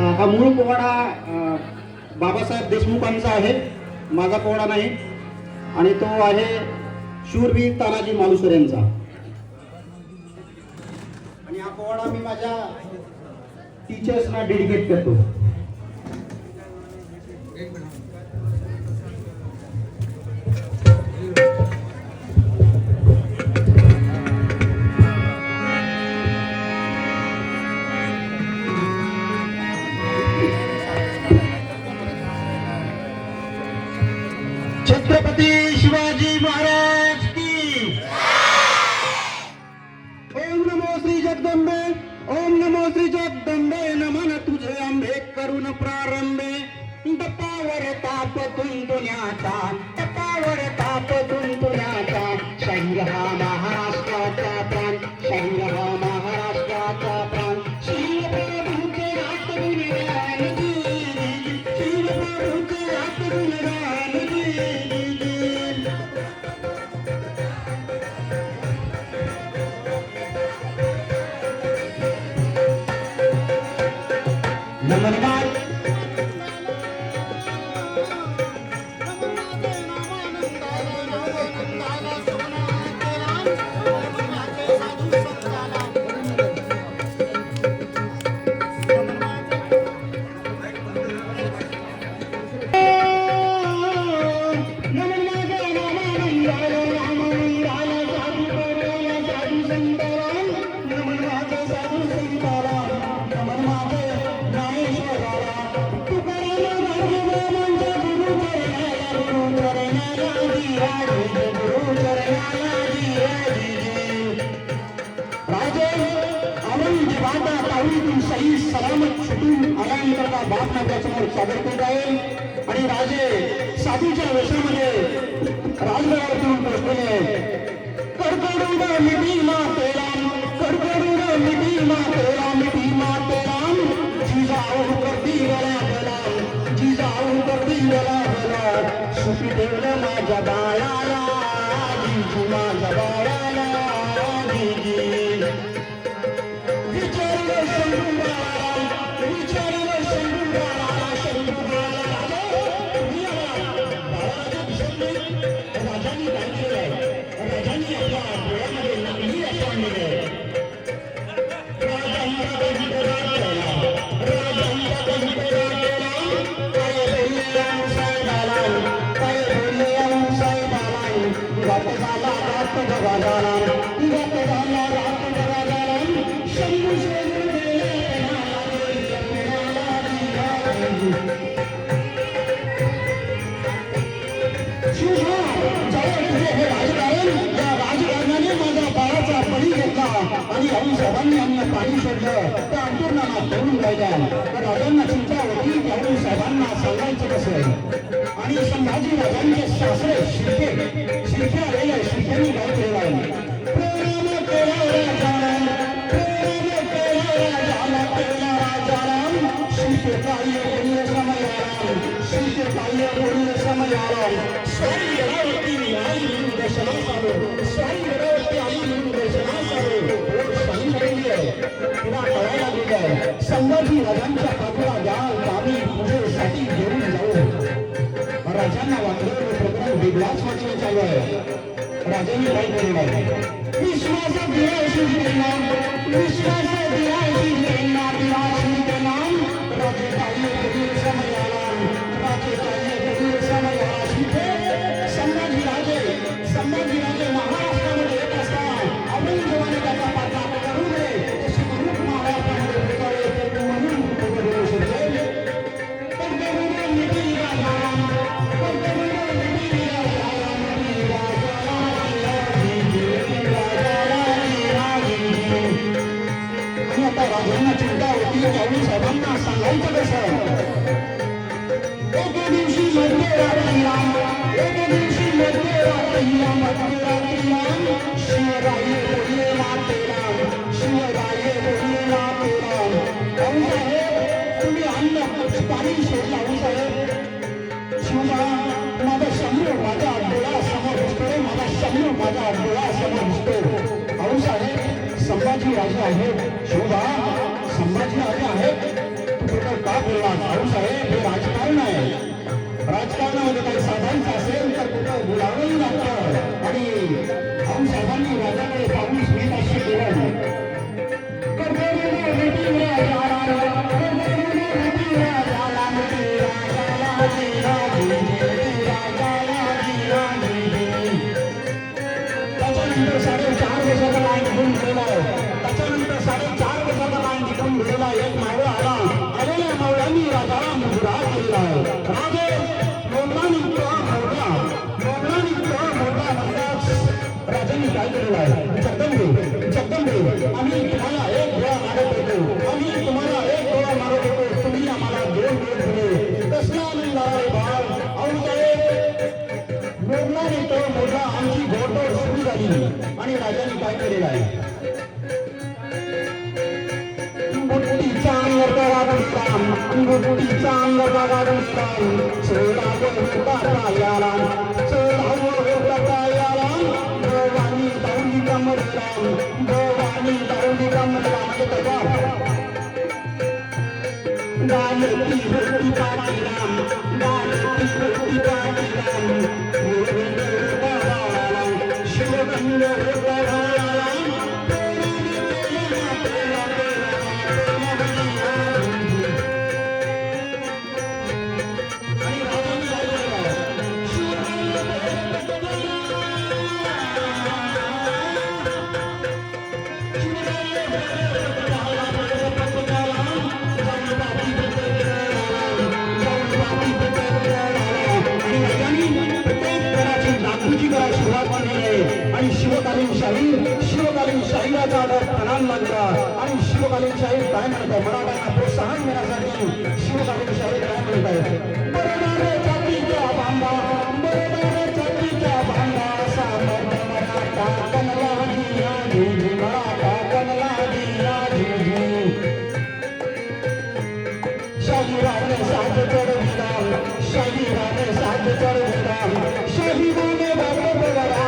हा मूळ पोवाडा बाबासाहेब देशमुखांचा आहे, माझा पोवाडा नाही. आणि तो आहे शूरवीर तानाजी मालुसरे यांचा. आणि हा पोवाडा मी माझ्या टीचर्सना डेडिकेट करतो. छत्रपती शिवाजी महाराज की. ओम नमो श्री जगदंबे, ओम नमो श्री जगदंबे. नमन तुझे आंबे करून प्रारंभे. टपावर ताप तुंतुण्याचा, टपावर ताप तुंतुण्याचा. शंग हा महाराष्ट्राचा प्राण, शंग हा महाराष्ट्राचा प्राण. शिवप्रभूचे रात गुणगान गे, शिवप्रभूचे रात गुणगान गे. नमस्कार. सही सलामत छुटून आल्यानंतर बाप नाट्यासमोर सादर केले जाईल. आणि राजे साधूच्या वेशामध्ये राजगडावर येऊन पोहोचलेले. कडकडून मिठी मातेराम, कडकडून मिठी मातेराम, मिठी मातेराम. जिजाऊ करती गला गला, जिजाऊ करती गला गला. सुखी ठेवलं माझ्या बाळाला, जिजू माझ्या बाळाला. आणि साहेबांनी आम्ही पाणी सोडलं तर अंतर्नामा तोडून राहिल्या. तर राजांना चिंता होती की साहेबांना सांगायचं कसं. आणि संभाजी राजांचे सासरे शिर्के, शिर्के आलेले शिर्केनी गाव केला. प्रेम केला राजाराम, प्रेम केला राजाला, केला राजाराम. शिर्के काही बोलले समयाराम, शिर्के काही बोलले समयाराम. स्वाई गडावरती आई दर्शनास आलो, स्वाई गडावरती आई दर्शनास आलो. तुला कळायला गेलं संभाजी राजांच्या काकूला द्याल तर आम्ही पूजेसाठी घेऊन जाऊ. राजांना वाटलं प्रोग्राम वेगळाच वाटलं चालू आहे. राजांनी काय केलेलं आहे. विश्वासा दिवाशी नाम, विश्वासा दिवाशी नाम, दिवाशी नाम. राजे काही कबीर समयाला, राजे काही कबीर समयाला. संभाजी राजे, संभाजी राजे महाराष्ट्रामध्ये येत असताना आपण जेव्हा त्याचा पाठलाग करू नये तशी म्हणून महाराष्ट्रामध्ये म्हणून आता राजांना चिंता होती त्यावेळी साहेबांना सांगायचं कसं. एके दिवशी मध्यरात्रीला, एके दिवशी मध्यरात्रीला, मध्यरात्रीला शिवराये बोलले नातेराम, शिवराये बोलले नातेराम. भाऊसाहेब तुम्ही अन्न पाणी सोडला. भाऊसाहेब शिवबा माझा शंभू माझ्या डोळ्यासमोर दिसतोय, माझा शंभू माझ्या डोळ्यासमोर दिसतोय. भाऊसाहेब संभाजी राजे आहेत. शिवबा संभाजी राजे आहेत. तू का बोलला भाऊसाहेब हे राजकारण आहे. राजकारणामध्ये काही साधायचं असेल तर कुठं बोलावंही लागतं आणि भाऊसाहेबांनी राजाकडे पाहून स्मिताशी केलं. त्याच्यानंतर 4.5 वर्षाचा लाईन निघून गेलेला त्याच्यानंतर 4.5 वर्षाचा लाईन निघून गेलेला एक मावळा आला. आलेल्या मावळ्यांनी राजाला मुजरा केलेला आहे. राजे मोगला निघतो मोगला म्हणताच राजांनी काय केलेलं आहे. जगदंबे आम्ही तुम्हाला एक डोळा मारत होतो, आम्ही तुम्हाला एक डोळा मारत होतो, तुम्ही आम्हाला 2 डोळे दिले. कसला आनंद झाला रे बाळ. मोगला निघतो मोगला आमची घोडदौड सुरू झाली आणि राजांनी काय केलेलं आहे. बुट्टीचा अंगरका गाडून बुट्टीचा अंगरका गाडून सोलावर होता याला सोलावर होता याला गोवानी दाऊली कमरला गोवानी दाऊली कमरला म्हणजे तयार गायती होती पाटीराम गायती होती पाटीराम शिवगंग होता आणि शिवकालीन शाहीचा आदर प्रणाम मानला. आणि शिवकालीन शाही काय म्हणत आहे. मराठ्यांना प्रोत्साहन देण्यासाठी शिवकालीन शाही काय म्हणत आहे. बरोबर जातीच्या बांधा सामर्थ मराठा कनला दिया झुझू मराठा कनला दिया झुझू शाहीराने साथ चढविला शाहीराने साथ चढविला शाहीराने बाबा बघायला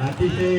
अतिशय